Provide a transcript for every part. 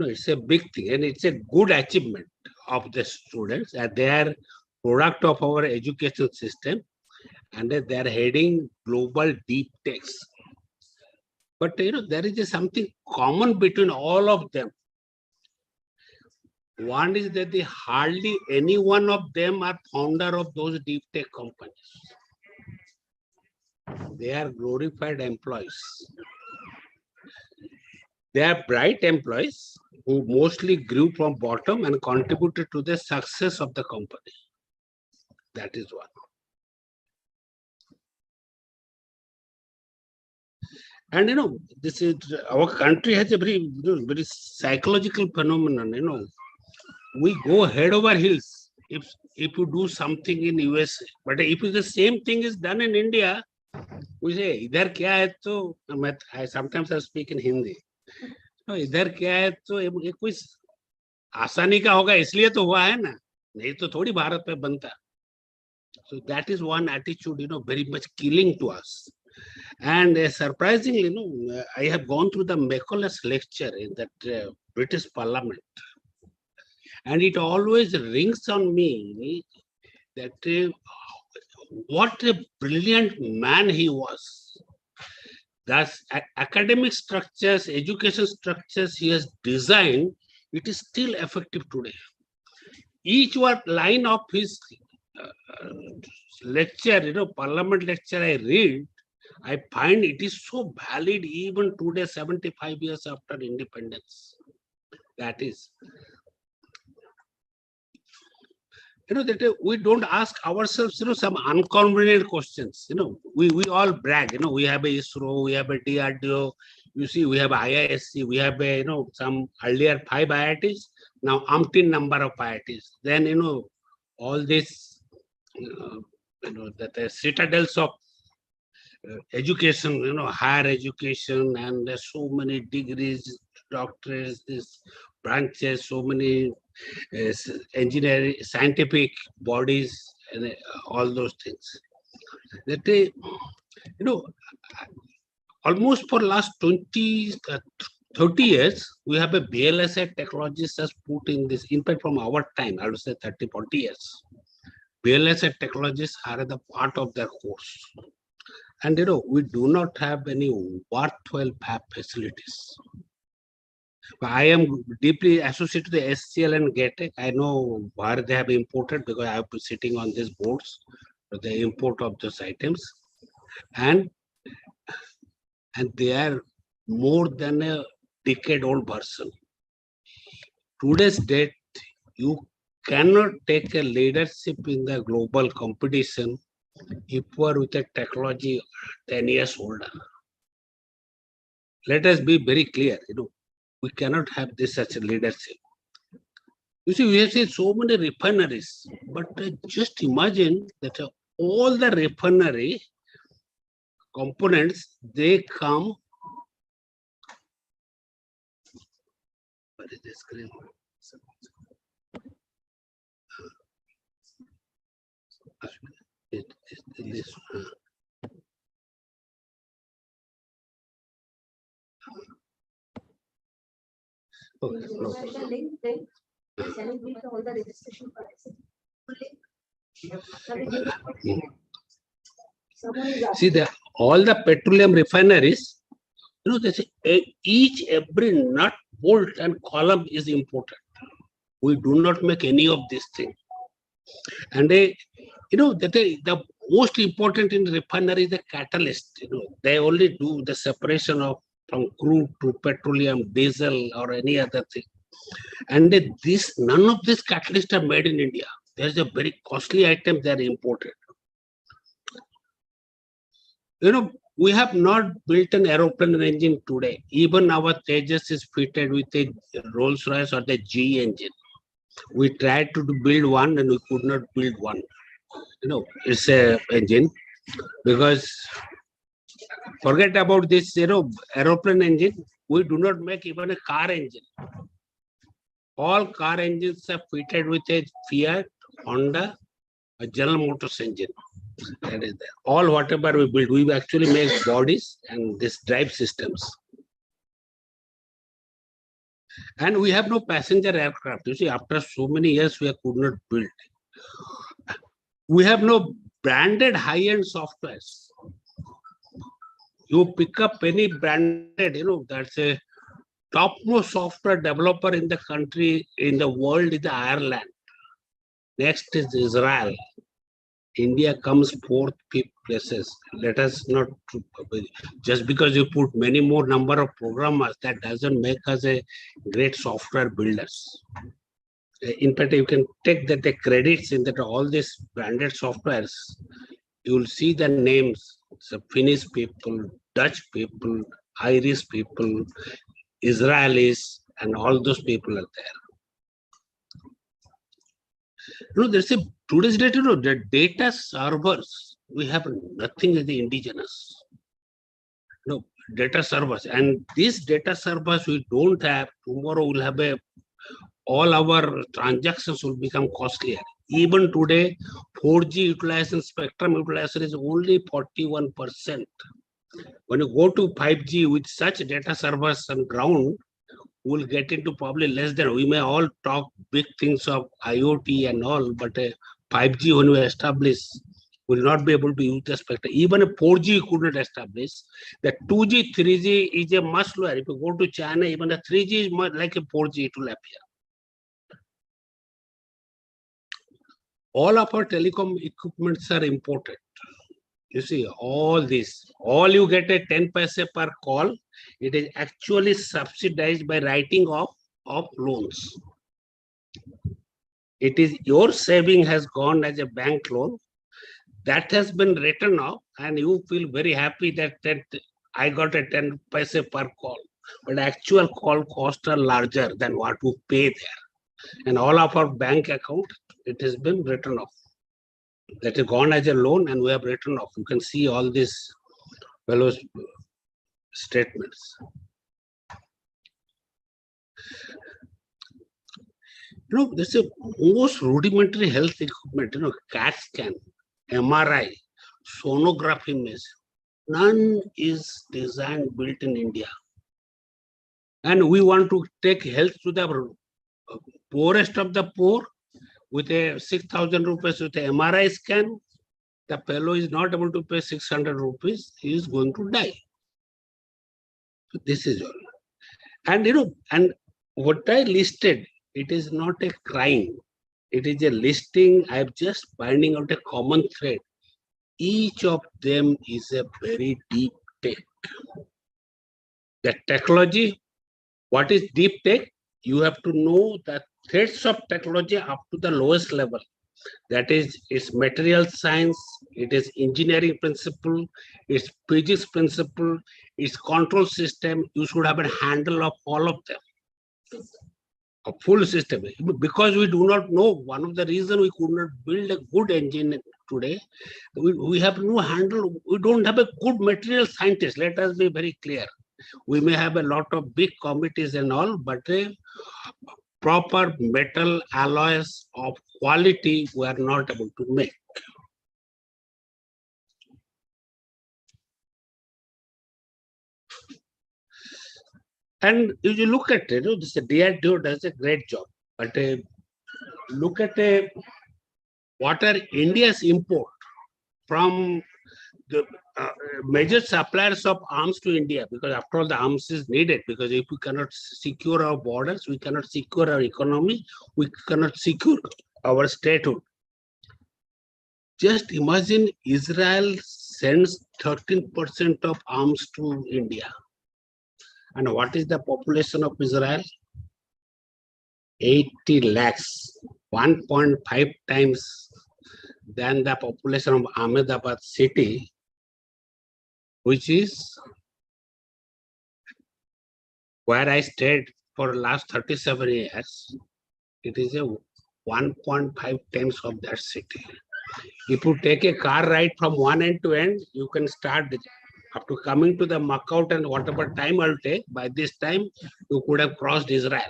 It's a big thing, and it's a good achievement of the students, and they are product of our education system, and they are heading global deep techs. But there is something common between all of them. One is that hardly any one of them are founder of those deep tech companies. They are glorified employees. They are bright employees who mostly grew from bottom and contributed to the success of the company. That is one. And this is our country has a very very psychological phenomenon. We go head over heels if you do something in USA, but if the same thing is done in India, we say idhar kya hai to I sometimes I speak in Hindi. इधर क्या है तो ये कोई आसानी का होगा इसलिए तो हुआ है ना, नहीं तो थोड़ी भारत में बनता. So that is one attitude, very much killing to us. And surprisingly, I have gone through the Macaulay's lecture in that British Parliament, and it always rings on me that what a brilliant man he was. Thus, academic structures, education structures he has designed, it is still effective today. Each line of his lecture, Parliament lecture I read, I find it is so valid even today, 75 years after independence. That is. That we don't ask ourselves, some unconvenient questions. We all brag, we have a ISRO, we have a DRDO, you see, we have IISc, we have a, some earlier 5 IITs, now umpteen number of IITs. Then, all this, that the citadels of education, higher education, and there's so many degrees, doctorates, this branches, so many engineering, scientific bodies, and all those things. That almost for last 20, 30 years, we have a BLSI technologies has put in this. In fact, from our time, I would say 30, 40 years, BLSI technologies are the part of their course. And we do not have any worthwhile fab facilities. I am deeply associated with the SCL and GATE. I know where they have imported because I have been sitting on these boards for the import of those items. And they are more than a decade-old version. Today's date, you cannot take a leadership in the global competition if you are with a technology 10 years older. Let us be very clear, we cannot have this such a leadership. You see, we have seen so many refineries, but just imagine that all the refinery components, they come. What is the screen? This. Oh, no. See, all the petroleum refineries, they say every nut, bolt, and column is important. We do not make any of these things. And the most important in refinery is the catalyst. They only do the separation of from crude to petroleum, diesel, or any other thing. And none of these catalysts are made in India. There's a very costly item that are imported. We have not built an aeroplane engine today. Even our Tejas is fitted with a Rolls-Royce or the GE engine. We tried to build one and we could not build one. It's a engine because forget about this, aeroplane engine. We do not make even a car engine. All car engines are fitted with a Fiat, Honda, a General Motors engine. That is there. All whatever we build, we actually make bodies and this drive systems. And we have no passenger aircraft. You see, after so many years, we could not build. We have no branded high-end softwares. You pick up any branded, that's a topmost software developer in the country, in the world is Ireland. Next is Israel. India comes fourth, fifth places. Let us not, just because you put many more number of programmers, that doesn't make us a great software builders. In fact, you can take that the credits in that all these branded softwares, you will see the names. So Finnish people, Dutch people, Irish people, Israelis, and all those people are there. There's a today's date, the data servers, we have nothing as the indigenous. Data servers. And these data servers we don't have, tomorrow we'll have all our transactions will become costlier. Even today, 4G utilization, spectrum utilization is only 41%. When you go to 5G with such data servers on ground, we'll get into probably less than, we may all talk big things of IoT and all, but 5G when we establish, will not be able to use the spectrum. Even a 4G could not establish. The 2G, 3G is a much lower. If you go to China, even the 3G is much like a 4G, it will appear. All of our telecom equipments are imported. You see, all this, all you get a 10 paise per call, it is actually subsidized by writing off of loans. It is your saving has gone as a bank loan. That has been written off, and you feel very happy that I got a 10 paise per call. But actual call costs are larger than what we pay there. And all of our bank account, it has been written off. That is gone as a loan, and we have written off. You can see all these fellows' statements. There's a most rudimentary health equipment, CAT scan, MRI, sonography machine. None is designed, built in India. And we want to take health to the poorest of the poor with a 6,000 rupees with a MRI scan. The fellow is not able to pay 600 rupees. He is going to die. So this is all. And and what I listed, it is not a crime. It is a listing. I'm just finding out a common thread. Each of them is a very deep tech. The technology, what is deep tech? You have to know the threads of technology up to the lowest level. That is, it's material science, it is engineering principle, it's physics principle, it's control system. You should have a handle of all of them. A full system. Because we do not know, one of the reasons we could not build a good engine today, we have no handle, we don't have a good material scientist. Let us be very clear. We may have a lot of big committees and all, but proper metal alloys of quality we are not able to make. And if you look at it, this DRDO does a great job. But look at what are India's import from the major suppliers of arms to India, because after all the arms is needed, because if we cannot secure our borders, we cannot secure our economy, we cannot secure our statehood. Just imagine Israel sends 13% of arms to India. And what is the population of Israel? 80 lakhs, 1.5 times than the population of Ahmedabad city, which is where I stayed for the last 37 years. It is a 1.5 times of that city. If you take a car ride from one end to end, you can start after coming to the Makkah, and whatever time I'll take, by this time you could have crossed Israel.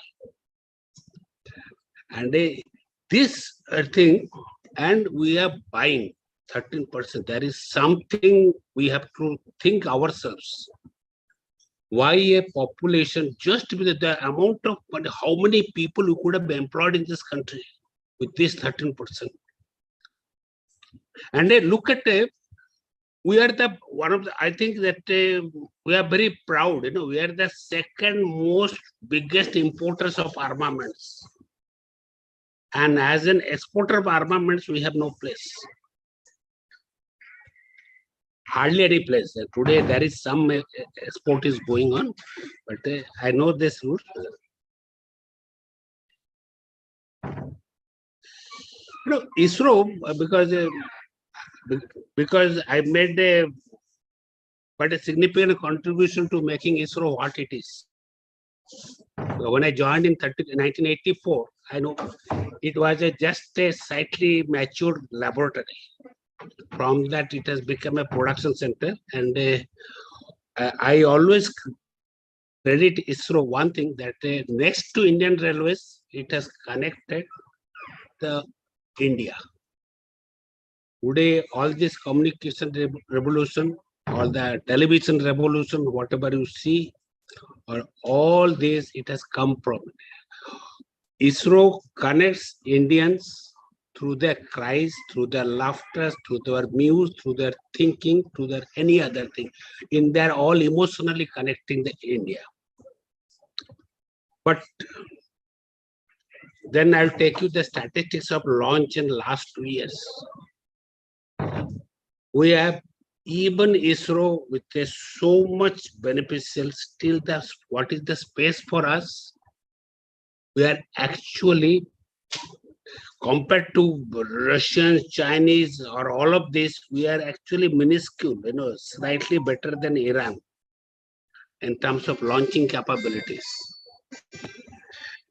And this thing, and we are buying 13%. There is something we have to think ourselves. why a population, just with the amount of money, how many people you could have employed in this country with this 13%. And look at we are the one of the, I think that we are very proud, we are the second most biggest importers of armaments. And as an exporter of armaments, we have no place. Hardly any place. Today there is some export is going on, but I know this route. ISRO, because I made but a significant contribution to making ISRO what it is. When I joined in 1984, I know it was just a slightly matured laboratory. From that, it has become a production center, and I always credit ISRO one thing, that next to Indian Railways, it has connected the India. Today, all this communication revolution, all the television revolution, whatever you see, or all this, it has come from ISRO connects Indians through their cries, through their laughter, through their muse, through their thinking, through their any other thing. In there, all emotionally connecting the India. But then I'll take you the statistics of launch in last 2 years. We have even ISRO with so much beneficial, still what is the space for us? We are actually, compared to Russians, Chinese, or all of this, we are actually minuscule, slightly better than Iran in terms of launching capabilities.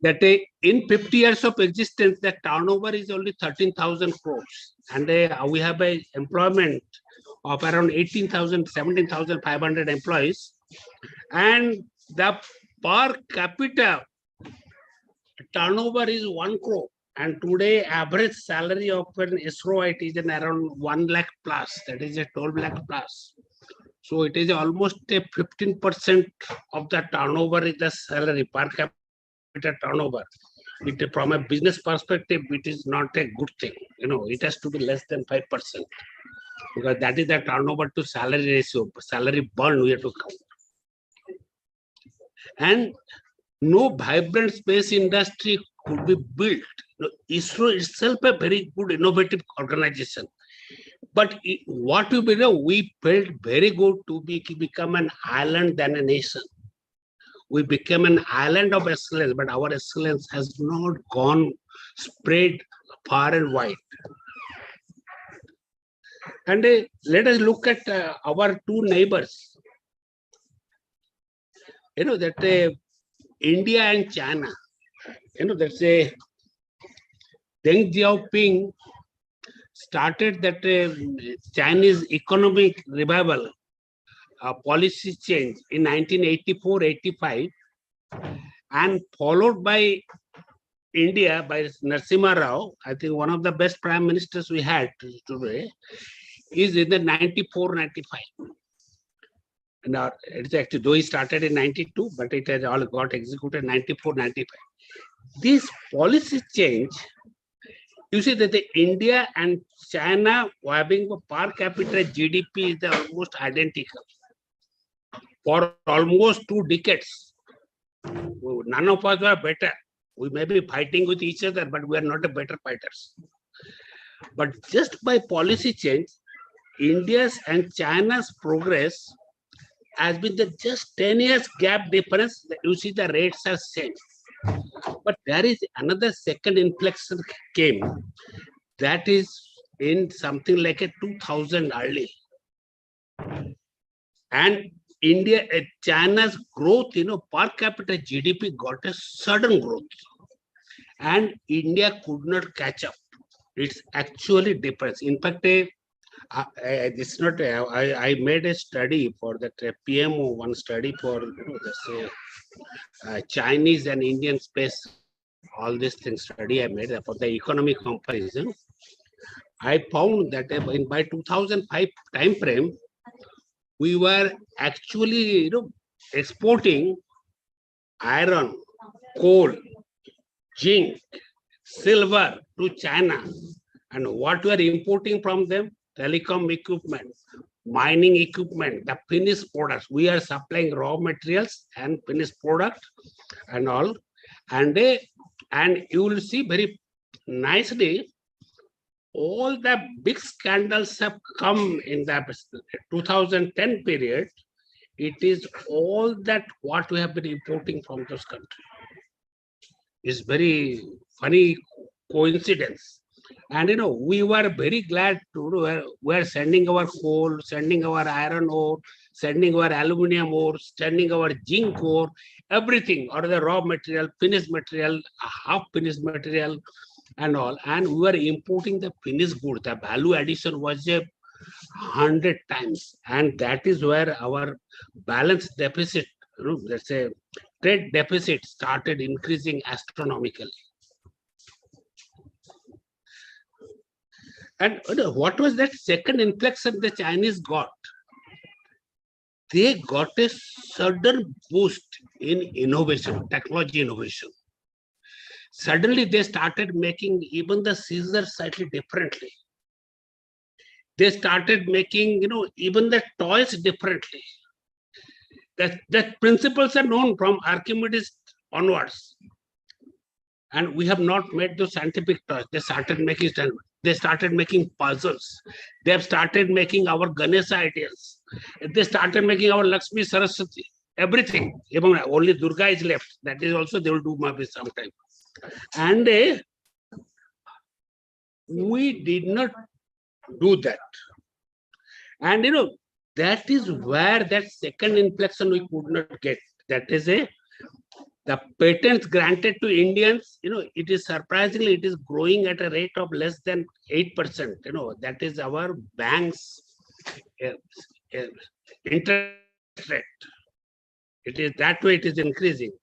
That in 50 years of existence, the turnover is only 13,000 crores. And we have an employment of around 18,000, 17,500 employees. And the per capita turnover is 1 crore. And today, average salary of an ISROite is around 1 lakh plus, that is a 12 lakh plus. So it is almost a 15% of the turnover is the salary per capita turnover. From a business perspective, it is not a good thing. It has to be less than 5%, because that is the turnover to salary ratio. Salary burn we have to count. And no vibrant space industry could be built. ISRO itself a very good innovative organization. But what we felt very good to become an island than a nation. We became an island of excellence, but our excellence has not gone spread far and wide. And let us look at our two neighbors. That India and China. That's a Deng Xiaoping started that Chinese economic revival, policy change in 1984-85, and followed by India by Narasimha Rao. I think one of the best prime ministers we had today is in the 94-95. And it's actually, though he started in 92, but it has all got executed 94-95. This policy change, you see that the India and China having a per capita GDP is almost identical. For almost 2 decades, none of us were better. We may be fighting with each other, but we are not a better fighters. But just by policy change, India's and China's progress has been the just 10 years gap difference. You see the rates are same. But there is another second inflection came, that is in something like a 2000 early. And China's growth, per capita GDP got a sudden growth. And India could not catch up. It's actually difference. In fact, it's not. I made a study for that PMO, one study for Chinese and Indian space. All these things study I made for the economic comparison. I found that by 2005 time frame, we were actually exporting iron, coal, zinc, silver to China. And what we are importing from them? Telecom equipment, mining equipment, the finished products. We are supplying raw materials and finished product and all. And you will see very nicely, all the big scandals have come in the 2010 period. It is all that what we have been importing from those countries. It's very funny coincidence. And we were very glad to we are sending our coal, sending our iron ore, sending our aluminum ore, sending our zinc ore, everything, or the raw material, finished material, half finished material, and all. And we were importing the finished good. The value addition was 100 times, and that is where our balance deficit, let's say trade deficit, started increasing astronomically. And what was that second inflection the Chinese got? They got a sudden boost in innovation, technology innovation. Suddenly they started making even the scissors slightly differently. They started making, even the toys differently. That principles are known from Archimedes onwards. And we have not made those scientific toys. They started making puzzles. They have started making our Ganesha ideas. They started making our Lakshmi Saraswati. Everything. Even only Durga is left. That is also they will do maybe sometime. And we did not do that. And that is where that second inflection we could not get. That is the patents granted to Indians, it is surprisingly, it is growing at a rate of less than 8%. That is our bank's interest rate. It is that way it is increasing.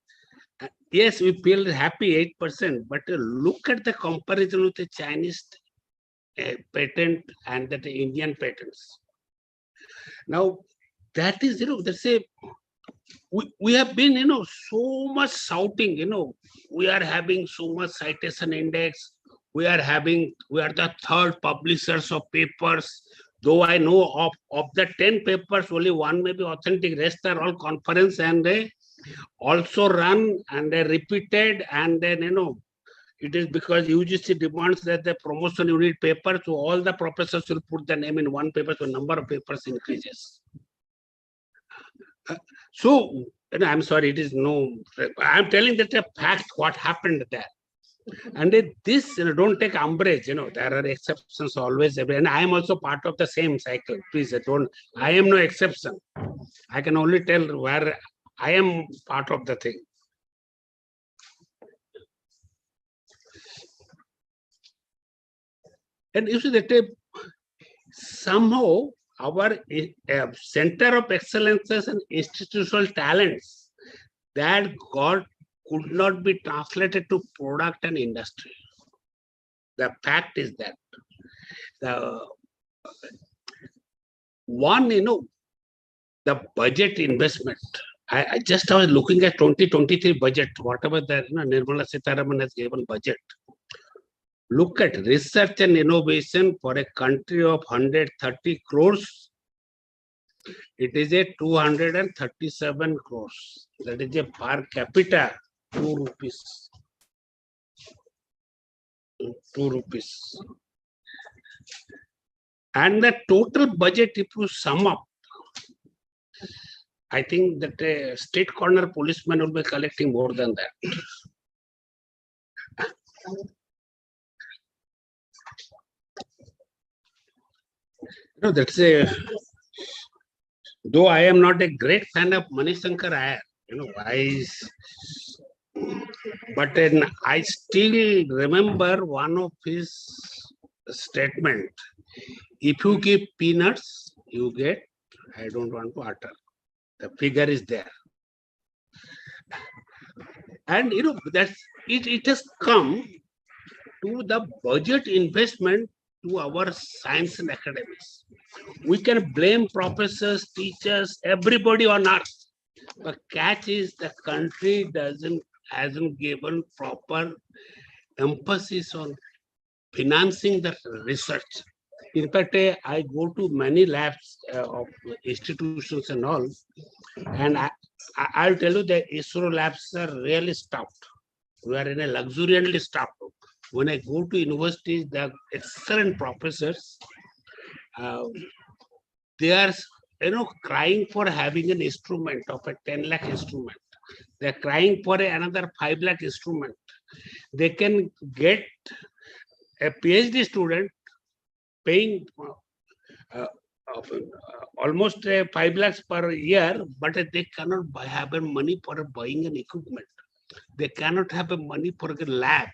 Yes, we feel happy 8%, but look at the comparison with the Chinese patent and the Indian patents. Now, that is, that's a we have been, so much shouting, we are having so much citation index. We are the third publishers of papers. Though I know of the 10 papers, only one may be authentic. Rest are all conference, and they also run and they repeated. And then, it is because UGC demands that the promotion unit paper, so all the professors will put the name in one paper, so number of papers increases. So, I'm sorry, it is I'm telling that a fact what happened there. And this, don't take umbrage, there are exceptions always. And I am also part of the same cycle. Please I am no exception. I can only tell where I am part of the thing. And you see that somehow our center of excellences and institutional talents that could not be translated to product and industry. The fact is that the one, the budget investment. I was looking at 2023 budget, whatever the Nirmala Sitharaman has given budget. Look at research and innovation for a country of 130 crores. It is a 237 crores. That is a per capita 2 rupees. 2 rupees. And the total budget, if you sum up, I think that a state corner policeman will be collecting more than that. That's a. Though I am not a great fan of Manishankar Iyer, but I still remember one of his statement. If you give peanuts, you get, I don't want to utter. The figure is there. And it has come to the budget investment to our science and academics. We can blame professors, teachers, everybody on earth. The catch is the country hasn't given proper emphasis on financing the research. In fact, I go to many labs of institutions and all, and I'll tell you the ISRO labs are really stuffed. We are in a luxuriantly stuffed. When I go to universities, there are excellent professors. Uh, they are, crying for having an instrument of a 10 lakh instrument. They're crying for another 5 lakh instrument. They can get a PhD student paying almost 5 lakhs per year, but they cannot have money for buying an equipment. They cannot have money for a lab.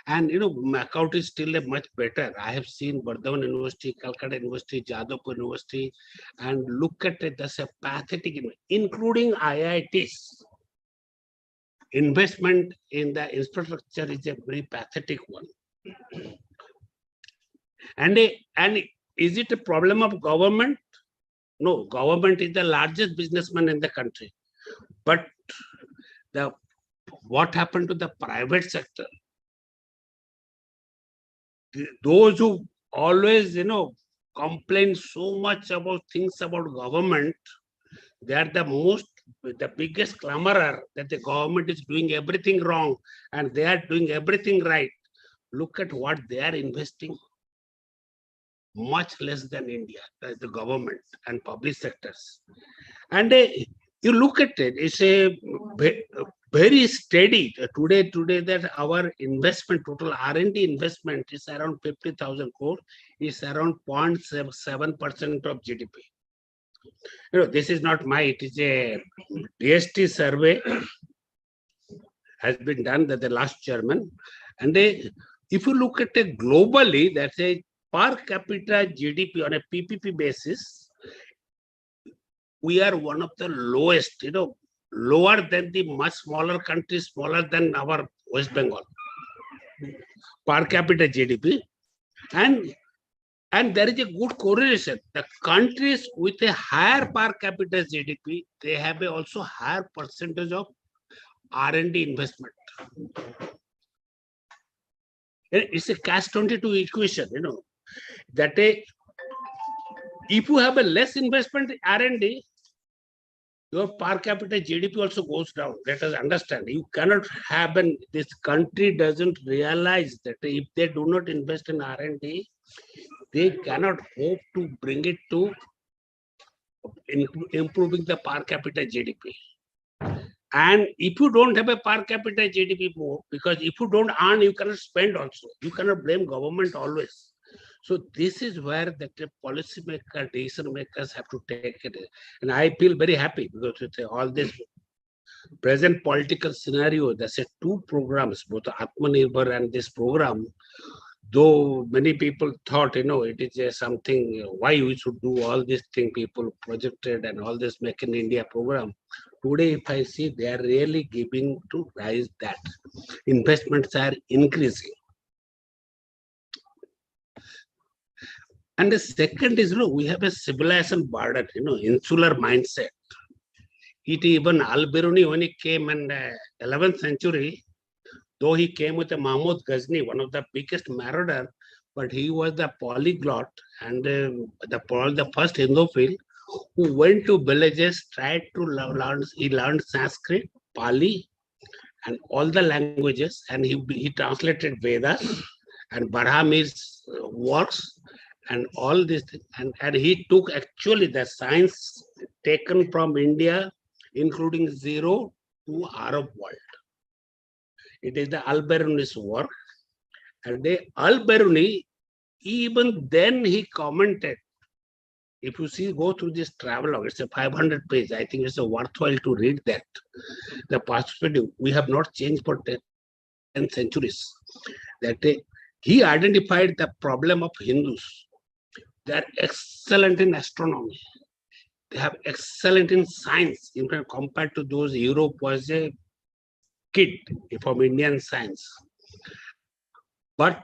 And Macaut is still a much better. I have seen Bardhaman University, Calcutta University, Jadavpur University, and look at it. That's a pathetic, including IITs. Investment in the infrastructure is a very pathetic one. And is it a problem of government? No, government is the largest businessman in the country. But what happened to the private sector? Those who always, complain so much about things about government, they are the biggest clamorer that the government is doing everything wrong and they are doing everything right. Look at what they are investing. Much less than India, the government and public sectors. And you look at it, it's a very steady. Today that our investment, total R&D investment is around 50,000 crore, is around 0.7% of GDP. This is not it is a DST survey has been done that the last German. And if you look at it globally, that's a per capita GDP on a PPP basis, we are one of the lowest, lower than the much smaller countries, smaller than our West Bengal. Per capita GDP. And there is a good correlation. The countries with a higher per capita GDP, they have also higher percentage of R&D investment. It's a catch-22 equation, that if you have a less investment R&D, your per capita GDP also goes down. Let us understand. You cannot have this country doesn't realize that if they do not invest in R&D, they cannot hope to bring it to improving the per capita GDP. And if you don't have a per capita GDP more, because if you don't earn, you cannot spend also. You cannot blame government always. So this is where the policymaker, decision makers have to take it. And I feel very happy because with all this present political scenario, there's two programs, both Atmanirbhar and this program. Though many people thought, it is something, why we should do all this thing, people projected and all this Make in India program. Today, if I see, they are really giving to rise that. Investments are increasing. And the second is, we have a civilization burden, insular mindset. It even Al-Biruni, when he came in the 11th century, though he came with a Mahmud Ghazni, one of the biggest marauder, but he was the polyglot and the first Hindophile who went to villages, tried to learn. He learned Sanskrit, Pali, and all the languages, and he translated Vedas and Brahmins works and all this, and he took actually the science taken from India, including zero to Arab world. It is the Al-Biruni's work. And the Al-Biruni, even then he commented, if you see, go through this travelogue, it's a 500 page. I think it's worthwhile to read that. The perspective, we have not changed for 10 centuries. That he identified the problem of Hindus. They are excellent in astronomy. They have excellent in science. In fact, compared to those, Europe was a kid from Indian science. But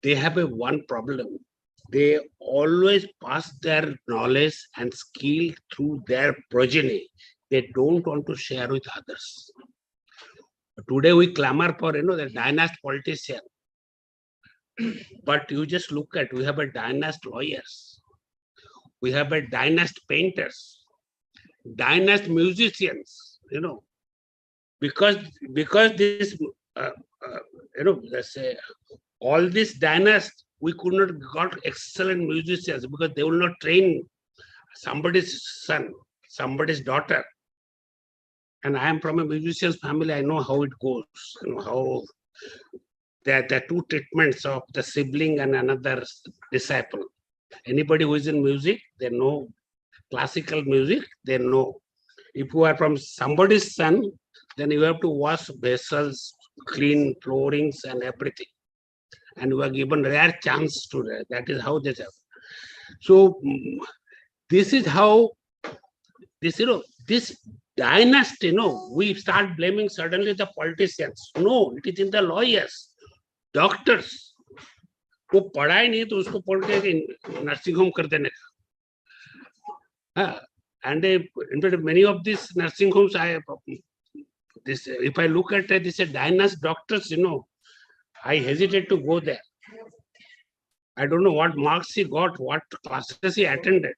they have one problem. They always pass their knowledge and skill through their progeny. they don't want to share with others. Today we clamor for, the dynast politician. But you just look at, we have a dynast lawyers. We have a dynast painters, dynast musicians, because this, let's say, all this dynast, we could not got excellent musicians because they will not train somebody's son, somebody's daughter. And I am from a musician's family. I know how it goes, how there are two treatments of the sibling and another disciple. Anybody who is in music, they know classical music, they know. If you are from somebody's son, then you have to wash vessels, clean floorings and everything. And you are given rare chance to that. That is how they have. So this is how this, this dynasty, we start blaming suddenly the politicians. No, it is in the lawyers, doctors. वो पढ़ाई नहीं तो उसको पढ़ के nursing home कर देने का. And in fact, many of these nursing homes, if I look at this dynast doctors, I hesitate to go there. I don't know what marks he got, what classes he attended,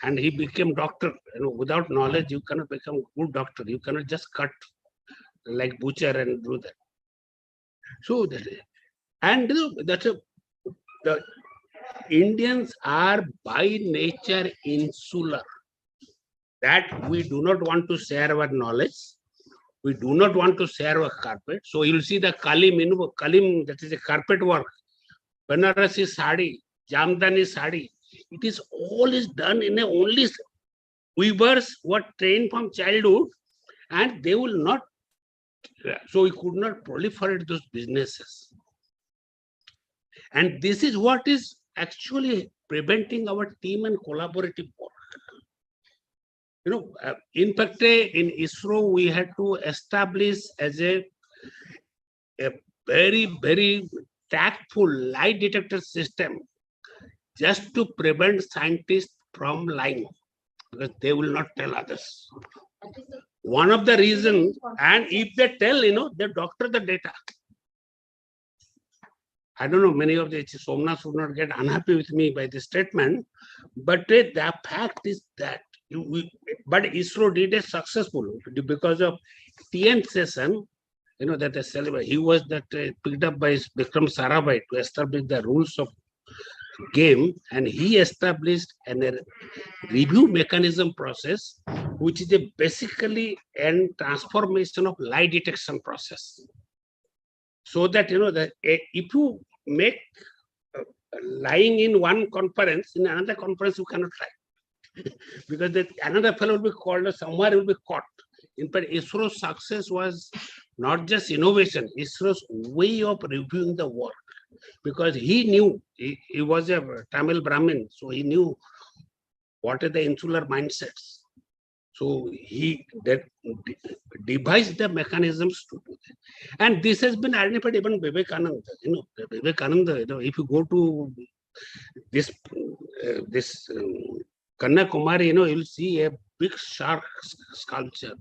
and he became doctor. Without knowledge, you cannot become a good doctor. You cannot just cut like butcher and do that. So, the Indians are by nature insular. That we do not want to share our knowledge. We do not want to share our carpet. So you'll see the kalim, that is a carpet work. Banarasi sari, Jamdani sari. It is all is done in a only weavers were trained from childhood, and they will not. So we could not proliferate those businesses. And this is what is actually preventing our team and collaborative work. In fact, in ISRO, we had to establish as a very, very tactful lie detector system just to prevent scientists from lying, because they will not tell others. One of the reasons, and if they tell, they doctor the data. I don't know, many of the Somnath would not get unhappy with me by this statement, but the fact is that but ISRO did a successful because of TN session, that he was picked up by Vikram Sarabhai to establish the rules of game, and he established a review mechanism process, which is basically a transformation of lie detection process. So that, if you make lying in one conference, in another conference you cannot lie. Because another fellow will be called, or somewhere will be caught. In fact, ISRO's success was not just innovation, ISRO's way of reviewing the work. Because he knew, he was a Tamil Brahmin, so he knew what are the insular mindsets. So he devised the mechanisms to do that. And this has been identified even Vivekananda. Vivekananda, if you go to this Kanyakumari, you'll see a big shark sculpture.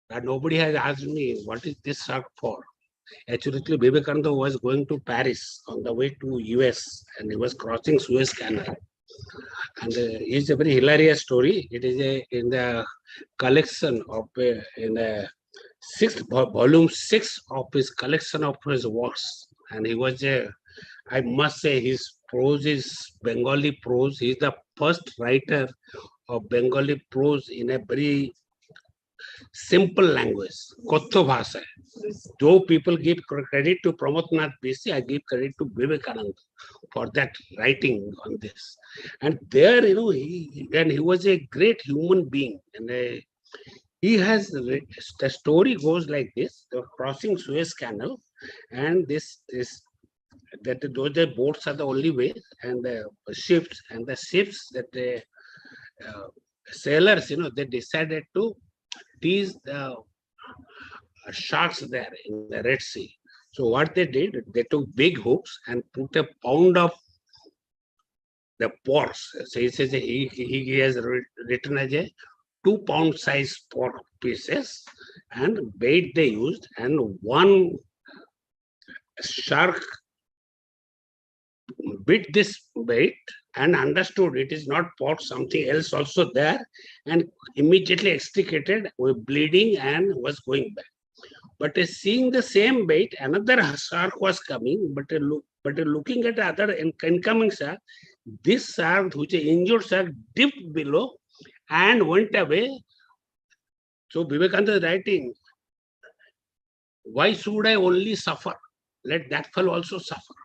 And nobody has asked me, what is this shark for? Actually, Vivekananda was going to Paris on the way to US, and he was crossing Suez Canal. And it's a very hilarious story. It is in the collection of, in the volume 6 of his collection of his works. And he was I must say, his prose is Bengali prose. He is the first writer of Bengali prose in a very simple language, Kotho Bhasha. Though people give credit to Pramod Nath BC, I give credit to Vivekananda for that writing on this. And there, he was a great human being. And he has, the story goes like this: they were crossing Suez Canal, and those boats are the only way, and the ships that sailors, they decided to tease the sharks there in the Red Sea. So what they did, they took big hooks and put a pound of the pores. So he says he has written as a 2-pound size pork pieces and bait they used, and one shark bit this bait and understood it is not pork, something else also there, and immediately extricated with bleeding and was going back. But seeing the same bait, another shark was coming, but looking at other incoming shark, this shark, which is injured shark, dipped below and went away. So Vivekananda is writing, why should I only suffer? Let that fellow also suffer.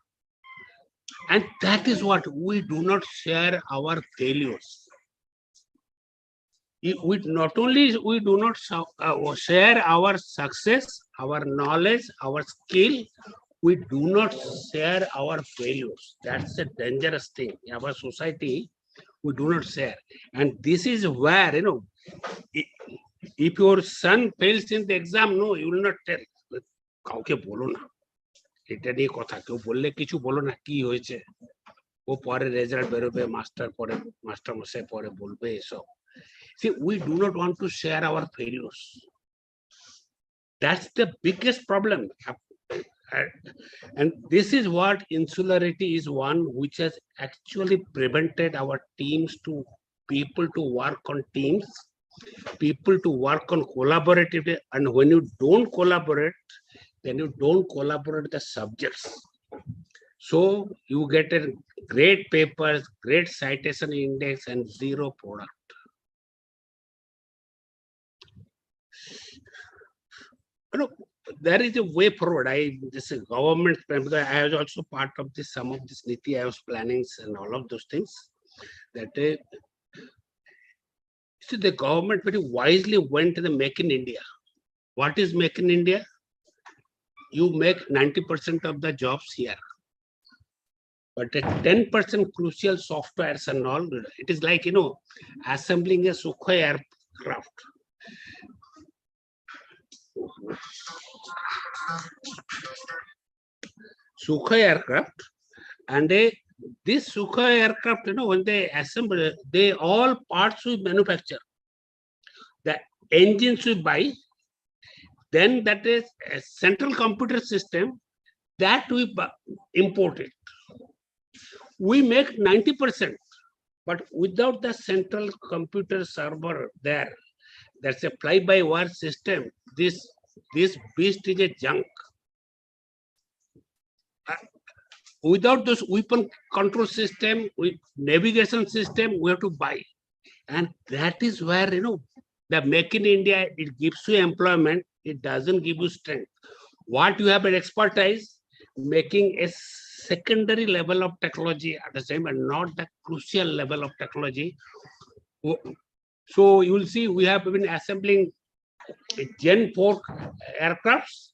And that is what we do not share our failures. We not only we do not share our success, our knowledge, our skill, we do not share our failures. That's a dangerous thing. In our society, we do not share. And this is where, if your son fails in the exam, no, you will not tell. কাউকে বলো না, এটা নিয়ে কথা কেউ বললে কিছু বলো না, কি হয়েছে, ও পরে রেজাল্ট বেরোবে, মাস্টার মশাই পরে বলবে এসব। See, we do not want to share our failures. That's the biggest problem. And this is what insularity is, one which has actually prevented our teams to people to work on teams, people to work on collaboratively. And when you don't collaborate, then you don't collaborate the subjects. So you get a great papers, great citation index, and zero product. There is a way forward. This is government, because I was also part of this, some of this Niti I was planning and all of those things. That see, the government very wisely went to the Make in India. What is Make in India? You make 90% of the jobs here, but at 10% crucial softwares and all. It is like, assembling a Sukhoi aircraft. Sukhoi aircraft, and this Sukhoi aircraft, when they assemble, they all parts we manufacture. The engines we buy, then that is a central computer system that we import it. We make 90%, but without the central computer server there, that's a fly-by-wire system. This beast is a junk. Without this weapon control system, with navigation system, we have to buy. And that is where, the Make in India, it gives you employment, it doesn't give you strength. What you have an expertise, making a secondary level of technology at the same, and not the crucial level of technology. So you will see, we have been assembling Gen 4 aircrafts,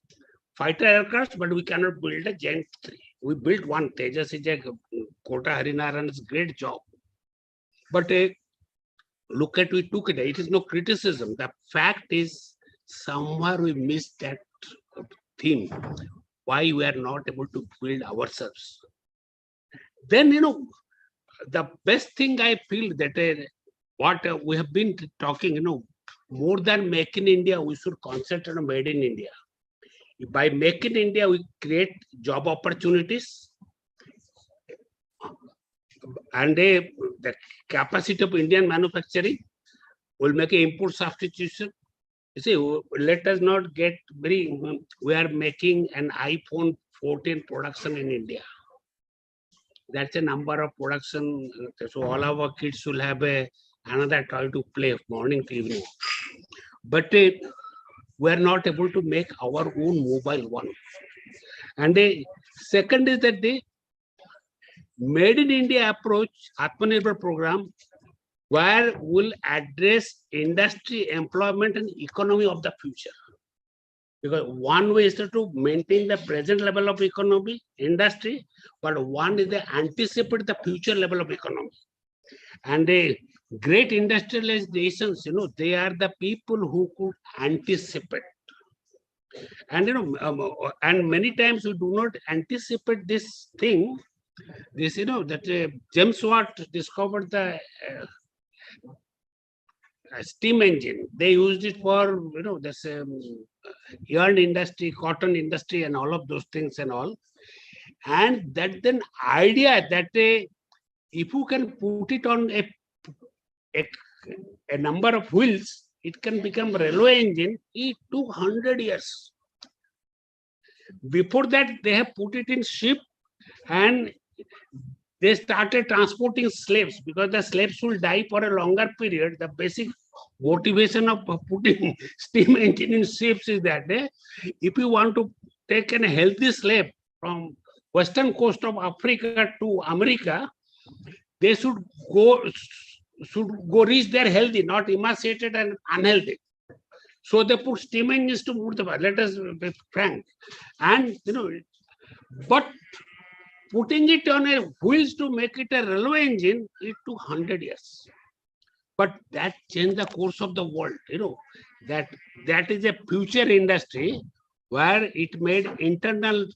fighter aircrafts, but we cannot build a Gen 3. We built one Tejas, Kota Harinaran's great job. But look at, we took it. It is no criticism. The fact is, somewhere we missed that theme. Why we are not able to build ourselves. Then, the best thing I feel that what we have been talking, more than Make in India, we should concentrate on Made in India. By Make in India, we create job opportunities, and the capacity of Indian manufacturing will make an import substitution. You see, let us not get very, we are making an iPhone 14 production in India. That's a number of production. So all our kids will have another toy to play morning to evening. But we are not able to make our own mobile one. And the second is that the Made in India approach, Atmanirbhar program, where we'll address industry, employment, and economy of the future. Because one way is to maintain the present level of economy, industry, but one is to anticipate the future level of economy. And the great industrialized nations, they are the people who could anticipate. And and many times we do not anticipate this thing. That James Watt discovered the steam engine. They used it for, this yarn industry, cotton industry, and all of those things and all. And that then idea that if you can put it on a, a number of wheels, it can become railway engine in 200 years. Before that, they have put it in ship, and they started transporting slaves because the slaves will die for a longer period. The basic motivation of putting steam engine in ships is that if you want to take a healthy slave from western coast of Africa to America, they should go reach there healthy, not emaciated and unhealthy. So they put steam engines to move the bus. Let us be frank. And but putting it on a wheels to make it a railway engine, it took 100 years. But that changed the course of the world. That is a future industry where it made internal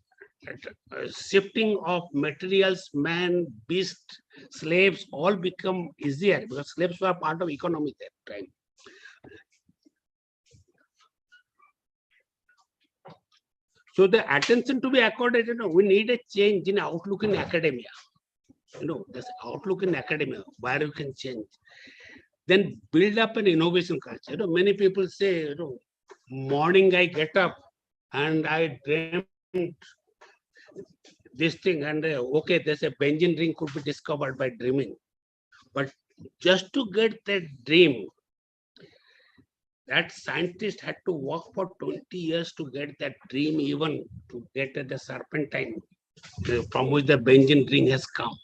shifting of materials, man, beast, slaves, all become easier because slaves were part of economy at that time. So the attention to be accorded, we need a change in outlook in academia. This outlook in academia, where you can change. Then build up an innovation culture. Many people say, morning I get up and I dreamt this thing, and okay, there's a benzene ring could be discovered by dreaming. But just to get that dream, that scientist had to work for 20 years to get that dream, even to get the serpentine from which the benzene ring has come.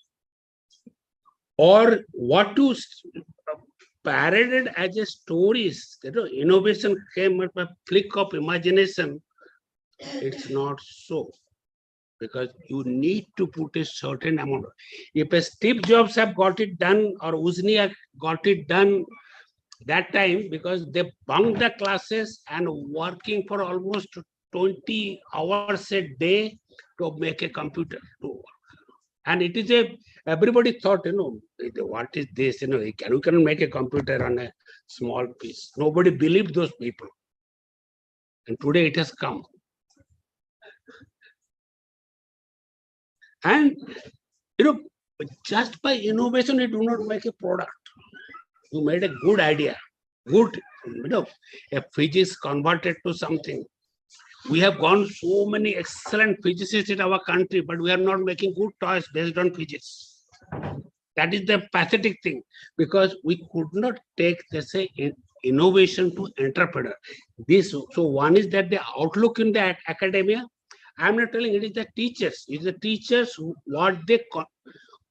Or what to paraded as a stories, innovation came at a flick of imagination. It's not so. Because you need to put a certain amount. If a Steve Jobs have got it done, or Wozniak got it done that time, because they bunked the classes and working for almost 20 hours a day to make a computer. And it is everybody thought, what is this? You can make a computer on a small piece. Nobody believed those people. And today it has come. And just by innovation, you do not make a product. You made a good idea, good, a physics converted to something. We have gone so many excellent physicists in our country, but we are not making good toys based on physics. That is the pathetic thing, because we could not take, let's say, innovation to entrepreneur. So one is that the outlook in the academia. I'm not telling it is the teachers. It's the teachers what they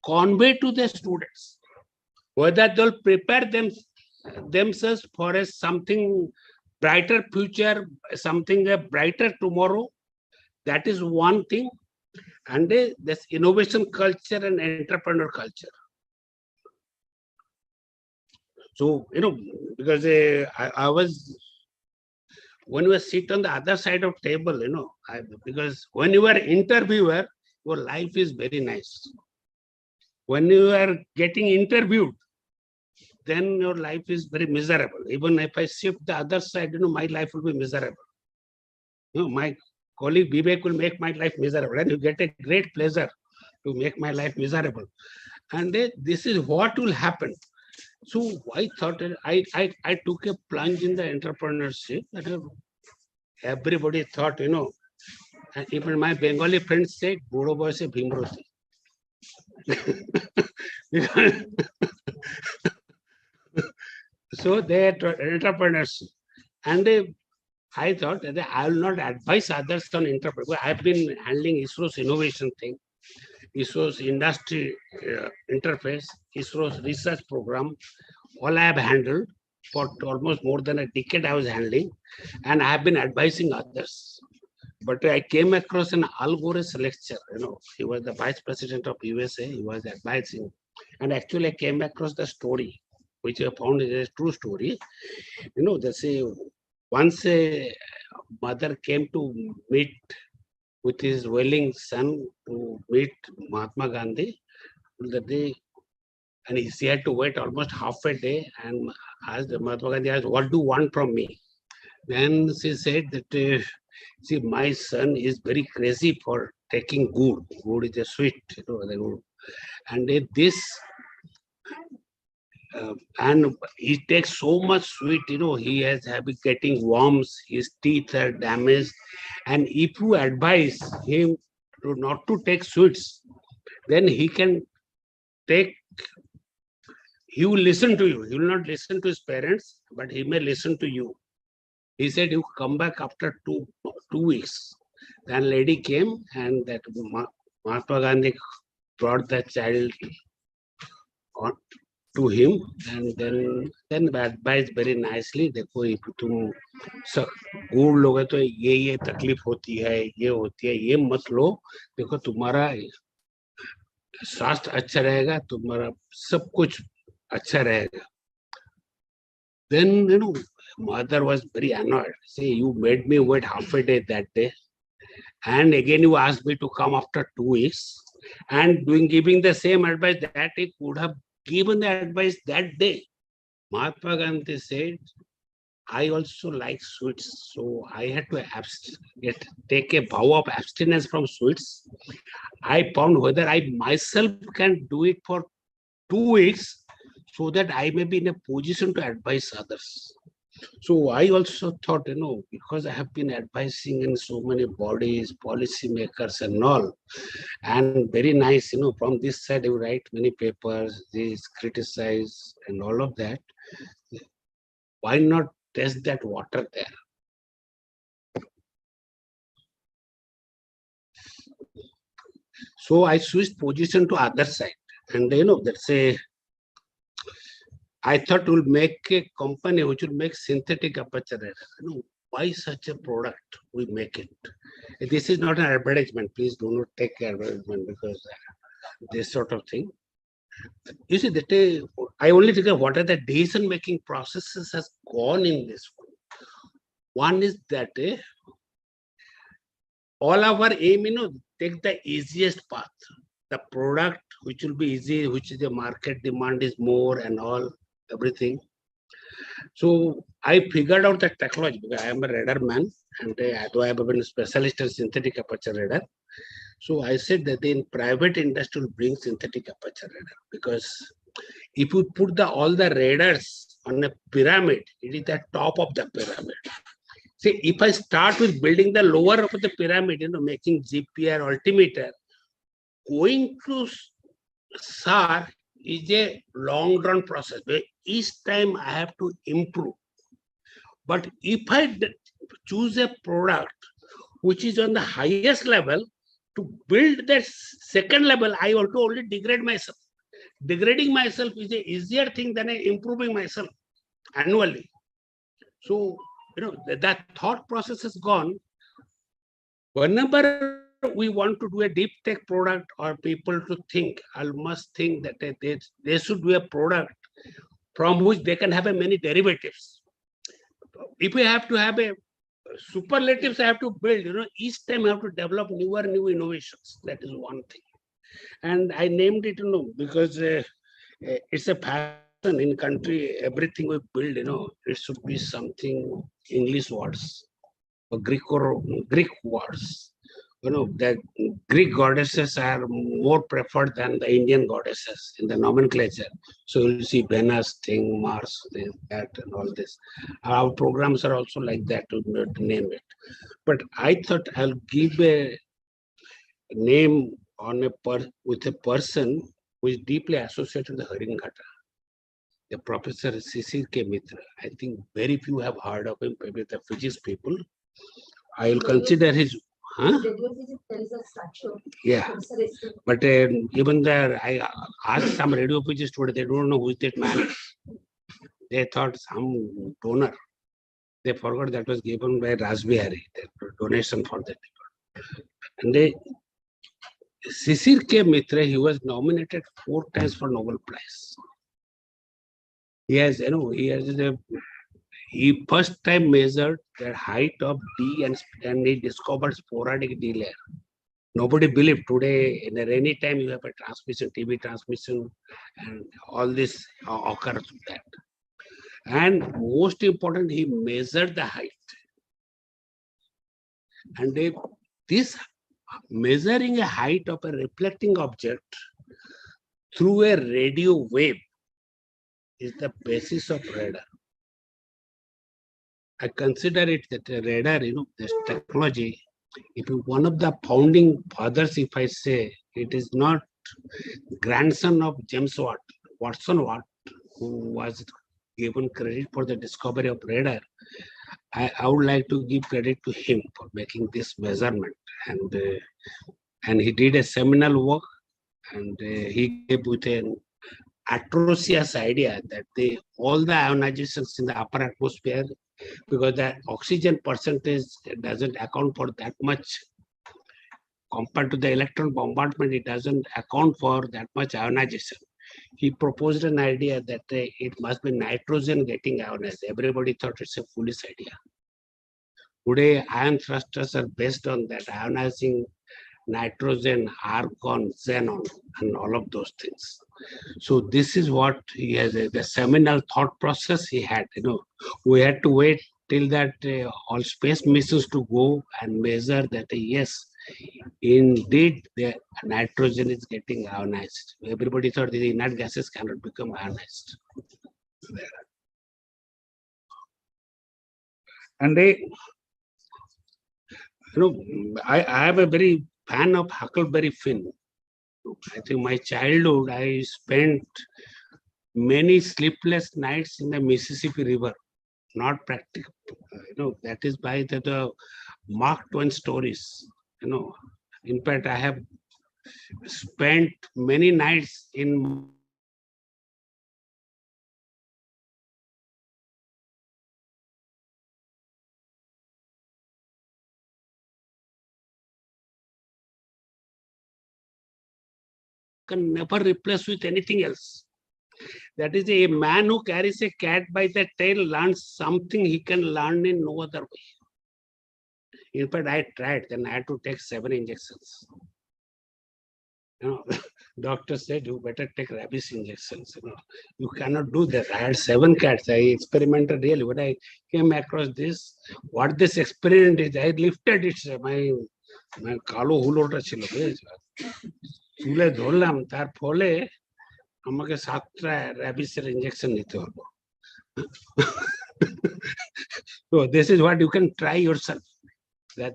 convey to the students. Whether they'll prepare themselves for something brighter future, something a brighter tomorrow. That is one thing. And this innovation culture and entrepreneur culture. So, because I was, when you sit on the other side of table, because when you are interviewer, your life is very nice. When you are getting interviewed, then your life is very miserable. Even if I shift the other side, my life will be miserable. My colleague Vivek will make my life miserable, and you get a great pleasure to make my life miserable. And this is what will happen. So I thought I took a plunge in the entrepreneurship. Everybody thought, and even my Bengali friends said, "Buro boyse bhimroti." So they are entrepreneurs, and I thought that I will not advise others on entrepreneur. I've been handling ISRO's innovation thing, ISRO's industry interface, ISRO's research program. All I have handled for almost more than a decade. I was handling, and I have been advising others. But I came across an Al Gore's lecture. He was the vice president of USA. He was advising, and actually I came across the story, which I found is a true story. They say once a mother came to meet with his willing son to meet Mahatma Gandhi. That day, And she had to wait almost half a day and asked Mahatma Gandhi asked, what do you want from me? Then she said that, see, my son is very crazy for taking good. Good is a sweet, the good. And this, and he takes so much sweet, he has habit getting worms, his teeth are damaged. And if you advise him to not to take sweets, then he can take, he will listen to you. He will not listen to his parents, but he may listen to you. He said, you come back after 2 weeks. Then lady came and that Mahatma Gandhi brought the child on to him and then advised very nicely, देखो तुम सब गुड़ लोगे तो ये तकलीफ होती है, ये मत लो, देखो तुम्हारा स्वास्थ्य अच्छा रहेगा, तुम्हारा सब कुछ अच्छा रहेगा. Then mother was very annoyed. Say, you made me wait half a day that day, and again you asked me to come after 2 weeks, and giving the same advice that he could have given the advice that day. Mahatma Gandhi said, I also like sweets, so I had to take a vow of abstinence from sweets. I found whether I myself can do it for 2 weeks so that I may be in a position to advise others. So I also thought, because I have been advising in so many bodies, policymakers and all, and very nice, from this side you write many papers, this criticize and all of that. Why not test that water there? So I switched position to other side, and that's I thought we'll make a company which will make synthetic aperture radar. Why such a product? We make it. This is not an advertisement. Please do not take advertisement because this sort of thing. You see that I only think of what are the decision-making processes has gone in this. One is that all our aim, take the easiest path. The product which will be easy, which is the market demand is more and all. Everything. So I figured out the technology because I am a radar man, and though I have been a specialist in synthetic aperture radar. So I said that in private industry will bring synthetic aperture radar, because if you put all the radars on a pyramid, it is the top of the pyramid. See, if I start with building the lower of the pyramid, making GPR altimeter, going to SAR is a long run process where each time I have to improve. But if I choose a product which is on the highest level, to build that second level, I want to only degrade myself. Degrading myself is an easier thing than improving myself annually. So, that thought process is gone. Whenever we want to do a deep tech product or people to think, I must think that they should do a product from which they can have many derivatives. If we have to have a superlatives, I have to build, each time I have to develop new innovations. That is one thing. And I named it, because it's a passion in country. Everything we build, it should be something English words or Greek words. The Greek goddesses are more preferred than the Indian goddesses in the nomenclature. So you'll see Venus thing, Mars, this, that, and all this. Our programs are also like that to name it. But I thought I'll give a name on with a person who is deeply associated with the Haringghata. The Professor Sisir K. Mitra. I think very few have heard of him, maybe the physics people. I will consider his. Huh? Yeah, but even there, I asked some radio physicists today, they don't know who is that man. They thought some donor. They forgot that was given by Rasbihari, the donation for that people. And Sisir K. Mitra, he was nominated 4 times for Nobel Prize. He first time measured the height of D and he discovered sporadic D layer. Nobody believed. Today, in a rainy time, you have a transmission, TV transmission, and all this occurs with that. And most important, he measured the height. And this measuring a height of a reflecting object through a radio wave is the basis of radar. I consider it that a radar, this technology, one of the founding fathers, if I say, it is not grandson of James Watson Watt, who was given credit for the discovery of radar. I would like to give credit to him for making this measurement, and he did a seminal work, and he gave with an atrocious idea that all the ionizations in the upper atmosphere, because the oxygen percentage doesn't account for that much compared to the electron bombardment, it doesn't account for that much ionization. He proposed an idea that it must be nitrogen getting ionized. Everybody thought it's a foolish idea. Today, ion thrusters are based on that ionizing nitrogen, argon, xenon, and all of those things. So this is what he has, the seminal thought process he had. We had to wait till that all space missions to go and measure that yes, indeed the nitrogen is getting ionized. Everybody thought the inert gases cannot become ionized. And I am a very fan of Huckleberry Finn. I think my childhood, I spent many sleepless nights in the Mississippi River. Not practical, that is by the Mark Twain stories. In fact, I have spent many nights in can never replace with anything else. That is a man who carries a cat by the tail learns something he can learn in no other way. In fact, I tried, then I had to take 7 injections. Doctor said, you better take rabies injections. You cannot do that. I had 7 cats. I experimented really. When I came across this, what this experiment is, I lifted it. My কালো হুলোটা ছিল চুলে ধরলাম তার ফলে আমাকে 7টা rabies injection নিতে হলো. So this is what you can try yourself.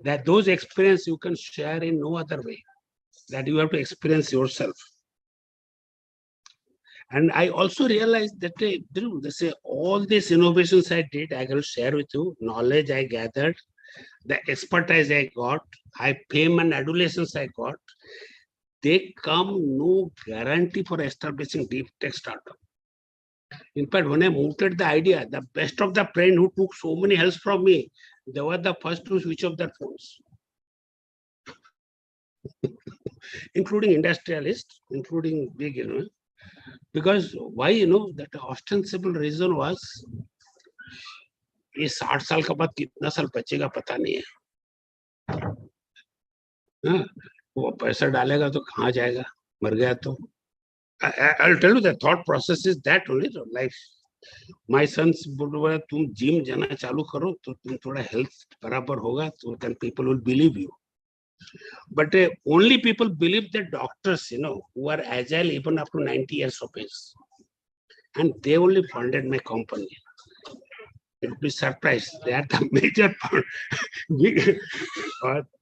That those experience you can share in no other way. That you have to experience yourself. And I also realized that all these innovations I did, I will share with you, knowledge I gathered, the expertise I got, fame and adulations I got, they come no guarantee for establishing deep tech startup. In fact, when I mooted the idea, the best of the friend who took so many helps from me, they were the first to switch off their phones. Including industrialists, including big, because why, that ostensible reason was, ये 60 साल के बाद कितना साल बचेगा पता नहीं है. वो पैसा डालेगा तो कहाँ जाएगा, मर गया तो. I'll tell you the thought process is that only life. My sons बोला तुम जिम जाना चालू करो तो तुम थोड़ा हेल्थ बराबर होगा तो then people will believe you. But only people believe the doctors, who are agile even up to 90 years of age. And they only funded my company. You'll be surprised. They are the major part.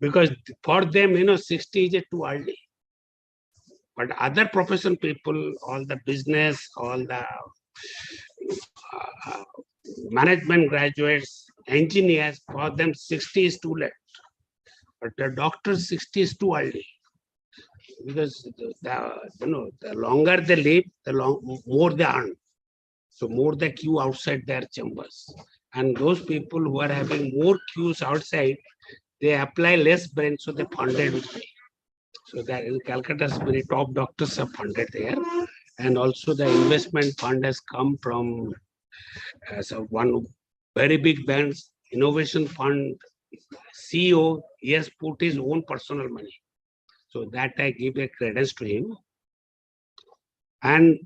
Because for them, 60 is too early. But other profession people, all the business, all the management graduates, engineers, for them 60 is too late. But the doctors 60 is too early. Because the longer they live, the more they earn. So more the queue outside their chambers. And those people who are having more queues outside, they apply less brain, so they funded with me. So that in Calcutta, very top doctors are funded there. And also the investment fund has come from one very big banks, innovation fund, CEO, he has put his own personal money. So that I give a credence to him. And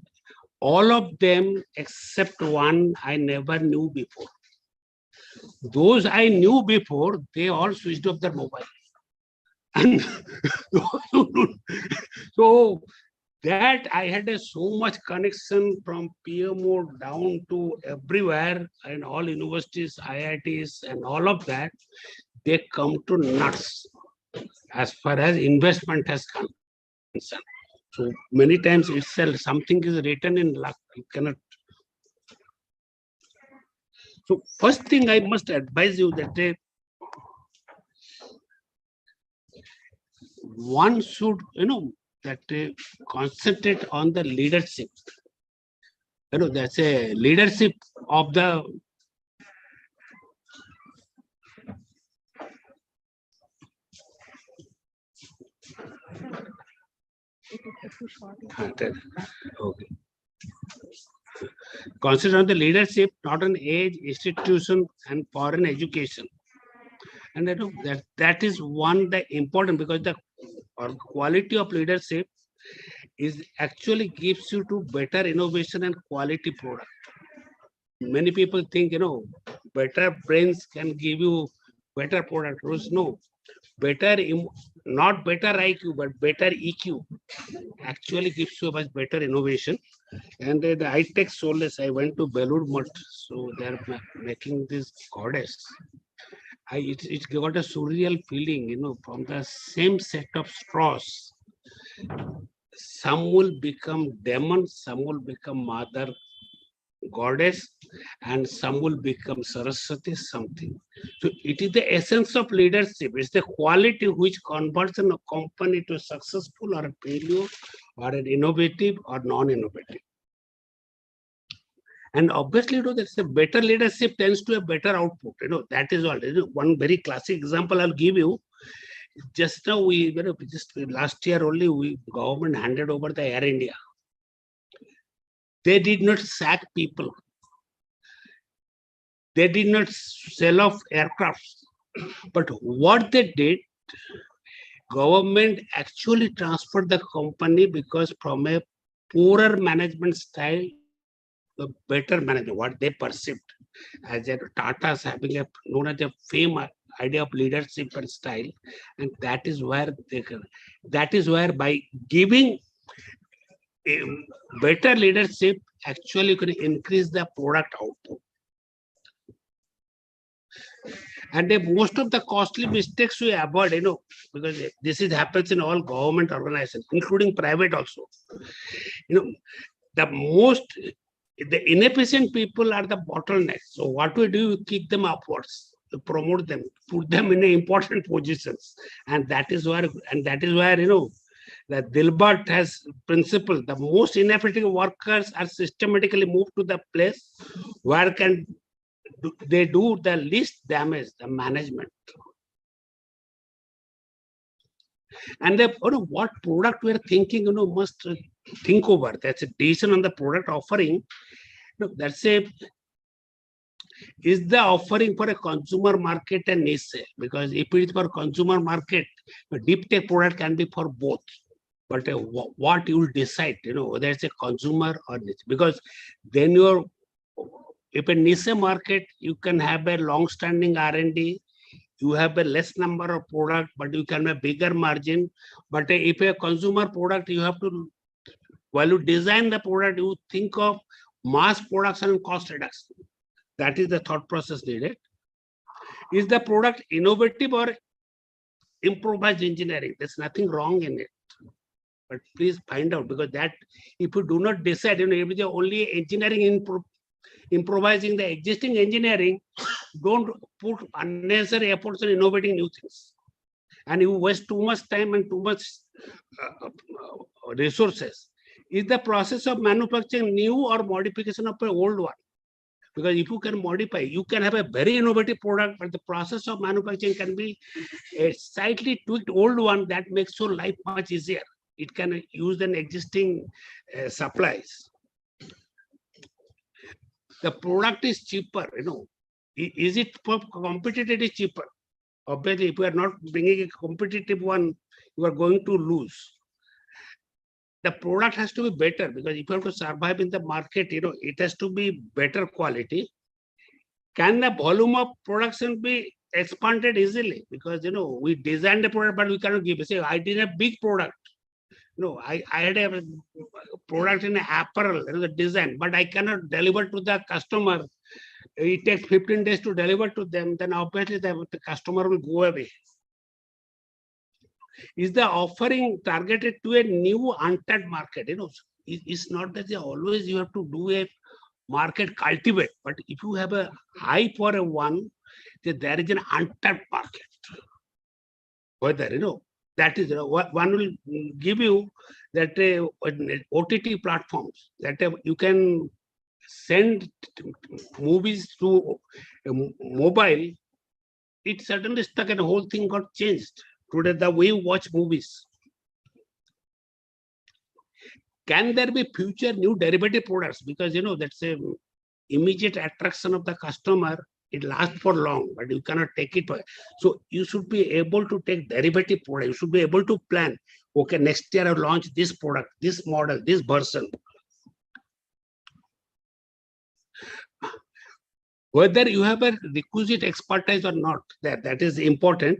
all of them except one I never knew before. Those I knew before, they all switched off their mobile. And so that I had so much connection from PMO down to everywhere and all universities, IITs and all of that, they come to nuts as far as investment has concerned. So many times itself, something is written in luck. You cannot. So first thing I must advise you that one should, that concentrate on the leadership. That's a leadership of the okay. Consider on the leadership, not on age, institution, and foreign education. And that is one the important, because the quality of leadership is actually gives you to better innovation and quality product. Many people think better brains can give you better product. No, better not better IQ but better EQ actually gives you a much better innovation. And the high-tech solace, I went to Belur Mutt, so they're making this goddess. It got a surreal feeling, from the same set of straws. Some will become demons, some will become mother goddess, and some will become Saraswati something. So it is the essence of leadership. It's the quality which converts a company to successful or a failure or an innovative or non-innovative. And obviously, that's a better leadership tends to a better output. That is all. One very classic example I'll give you. Just now, just last year only, government handed over the Air India. They did not sack people. They did not sell off aircrafts. But what they did, government actually transferred the company because from a poorer management style, the better management, what they perceived as a Tata's having a known as a famous idea of leadership and style, and that is where by giving a better leadership, actually you can increase the product output. And most of the costly mistakes we avoid, because this happens in all government organizations, including private also. The inefficient people are the bottlenecks. So what we do, we keep them upwards, to promote them, put them in important positions. And that is where, that Dilbert has principle. The most ineffective workers are systematically moved to the place where they do the least damage, the management. And what product we are thinking, must think over. That's a decision on the product offering. That's is the offering for a consumer market and niche? Because if it is for consumer market, a deep tech product can be for both. But what you will decide, whether it's a consumer or niche, because then if a niche market, you can have a long-standing R&D, you have a less number of product, but you can have a bigger margin. But if a consumer product, you have to, while you design the product, you think of mass production and cost reduction. That is the thought process needed. Is the product innovative or improvised engineering? There's nothing wrong in it. But please find out, because that if you do not decide, if you're only engineering improvising the existing engineering, don't put unnecessary efforts in innovating new things. And you waste too much time and too much resources. Is the process of manufacturing new or modification of an old one? Because if you can modify, you can have a very innovative product, but the process of manufacturing can be a slightly tweaked old one that makes your life much easier. It can use an existing supplies. The product is cheaper, Is it for competitive? It is cheaper. Obviously, if we are not bringing a competitive one, you are going to lose. The product has to be better, because if you have to survive in the market, it has to be better quality. Can the volume of production be expanded easily? Because we designed the product, but we cannot give. Say, I did a big product. I had a product in apparel, the design, but I cannot deliver to the customer. It takes 15 days to deliver to them. Then obviously the customer will go away. Is the offering targeted to a new untapped market? It's not that always you have to do a market cultivate, but if you have a high for a one, there is an untapped market. Whether that is one will give you that OTT platforms that you can send movies to mobile. It suddenly stuck and the whole thing got changed. Today, the way you watch movies. Can there be future new derivative products? Because that's a immediate attraction of the customer. It lasts for long, but you cannot take it. So you should be able to take derivative product. You should be able to plan. Okay, next year I'll launch this product, this model, this version. Whether you have a requisite expertise or not, that is important.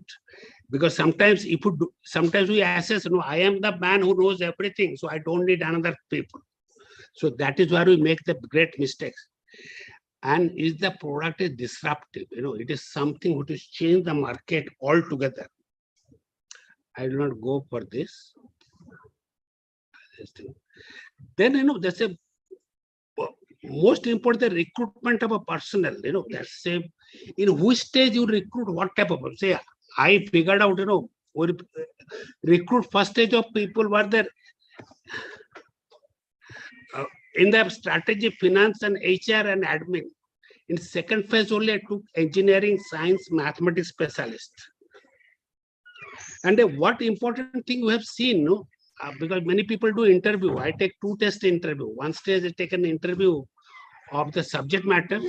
Because sometimes we assess, I am the man who knows everything, so I don't need another people. So that is where we make the great mistakes. And is the product is disruptive? It is something which is change the market altogether. I will not go for this. Then that's a most important, the recruitment of a personnel. That's a in which stage you recruit, what type of, say, I figured out, recruit first stage of people were there in the strategy, finance, and HR and admin. In second phase only, I took engineering, science, mathematics specialist. And what important thing we have seen, because many people do interview. I take 2 test interview. One stage I take an interview of the subject matter.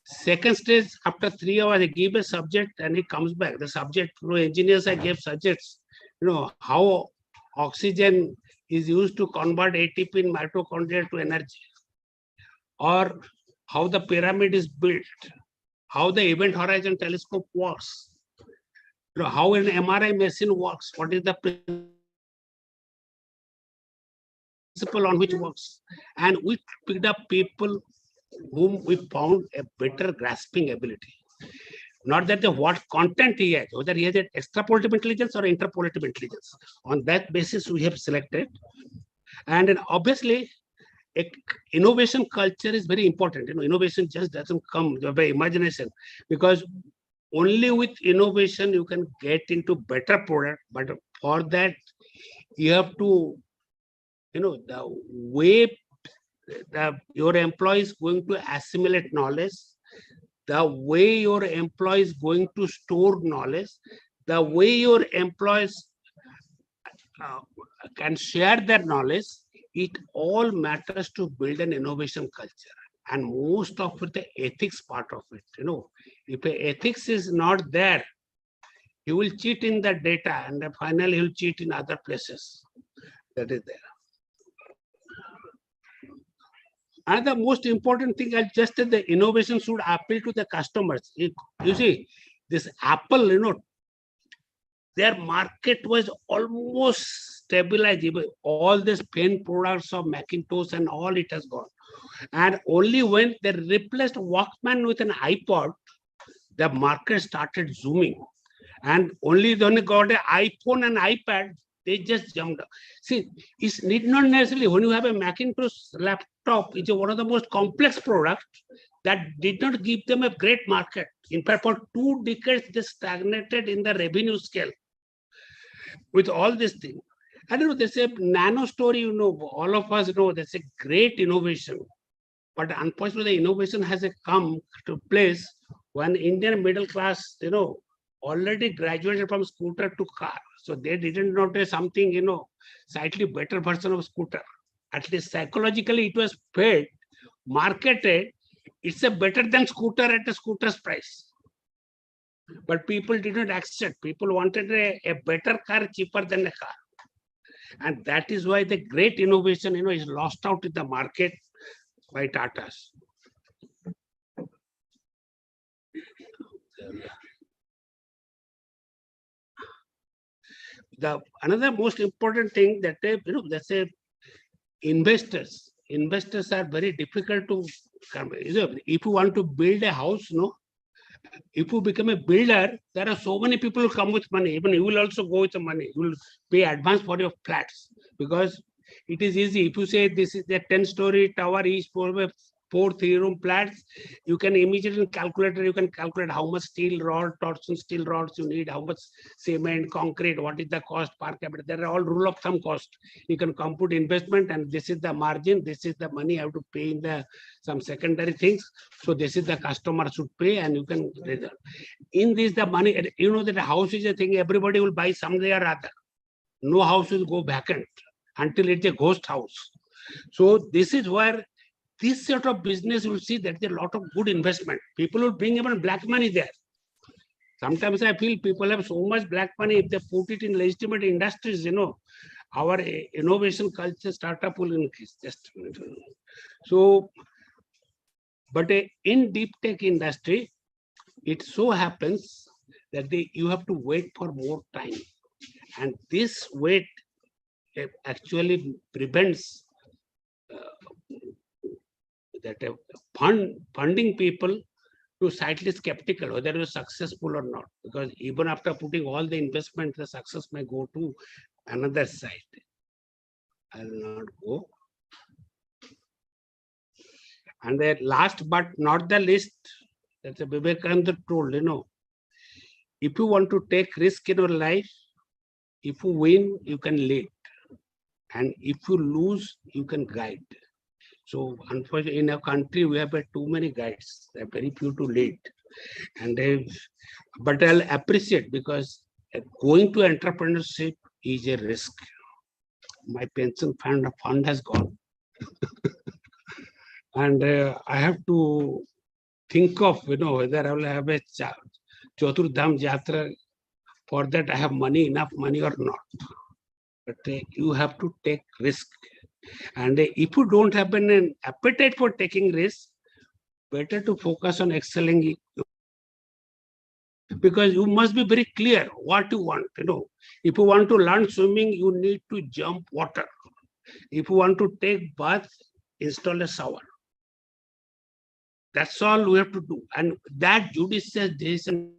Second stage, after 3 hours, I give a subject and he comes back. The subject, engineers, I gave subjects, how oxygen is used to convert ATP in mitochondria to energy, or how the pyramid is built, how the Event Horizon Telescope works, how an MRI machine works, what is the principle on which works. And we picked up people whom we found a better grasping ability. Not that what content he has, whether he has an extrapolative intelligence or interpolative intelligence. On that basis, we have selected. And then obviously, innovation culture is very important. Innovation just doesn't come by imagination, because only with innovation you can get into better product. But for that, you have to, the way your employee is going to assimilate knowledge, the way your employee is going to store knowledge, the way your employees can share their knowledge, it all matters to build an innovation culture. And most of it, the ethics part of it, if ethics is not there, you will cheat in the data, and then finally you will cheat in other places. That is there. And the most important thing, I just said, the innovation should appeal to the customers. You see, this Apple, their market was almost stabilized. All these pen products of Macintosh and all, it has gone. And only when they replaced Walkman with an iPod, the market started zooming. And only when they got an iPhone and iPad, they just jumped up. See, it's not necessarily when you have a Macintosh laptop, it's one of the most complex products that did not give them a great market. In fact, for 2 decades, they stagnated in the revenue scale with all this thing. And there's a nano story, all of us know that's a great innovation. But unfortunately, the innovation has come to place when Indian middle class, already graduated from scooter to car. So they didn't notice something, slightly better version of scooter. At least psychologically, it was paid, marketed. It's a better than scooter at a scooter's price. But people did not accept. People wanted a better car cheaper than a car. And that is why the great innovation, is lost out in the market by Tatas. The another most important thing that that's a investors. Investors are very difficult to come. If you want to build a house, if you become a builder, there are so many people who come with money. Even you will also go with the money. You will pay advance for your flats because it is easy. If you say this is a 10-story tower, each four 3-room flats, you can immediately calculate. You can calculate how much steel rod, torsion steel rods you need, how much cement, concrete, what is the cost per capita. There are all rule of thumb cost. You can compute investment, and this is the margin. This is the money you have to pay in the some secondary things. So this is the customer should pay, and you can in this the money. That a house is a thing everybody will buy someday or other. No house will go vacant until it's a ghost house. So this is where this sort of business will see that there are a lot of good investment. People will bring even black money there. Sometimes I feel people have so much black money, if they put it in legitimate industries, our innovation culture startup will increase. So, but in deep tech industry, it so happens that you have to wait for more time. And this wait actually prevents that funding people to slightly skeptical whether you're successful or not, because even after putting all the investment, the success may go to another side. I will not go. And the last but not the least, that's a Vivekananda told, if you want to take risk in your life, if you win, you can lead. And if you lose, you can guide. So unfortunately, in our country, we have too many guides. There are very few to lead. And but I'll appreciate because going to entrepreneurship is a risk. My pension fund has gone. And I have to think of, whether I will have a Chaturdham Jatra. For that, I have enough money or not. But you have to take risk. And if you don't have an appetite for taking risk, better to focus on excelling. Because you must be very clear what you want. If you want to learn swimming, you need to jump water. If you want to take bath, install a shower. That's all we have to do. And that judicious decision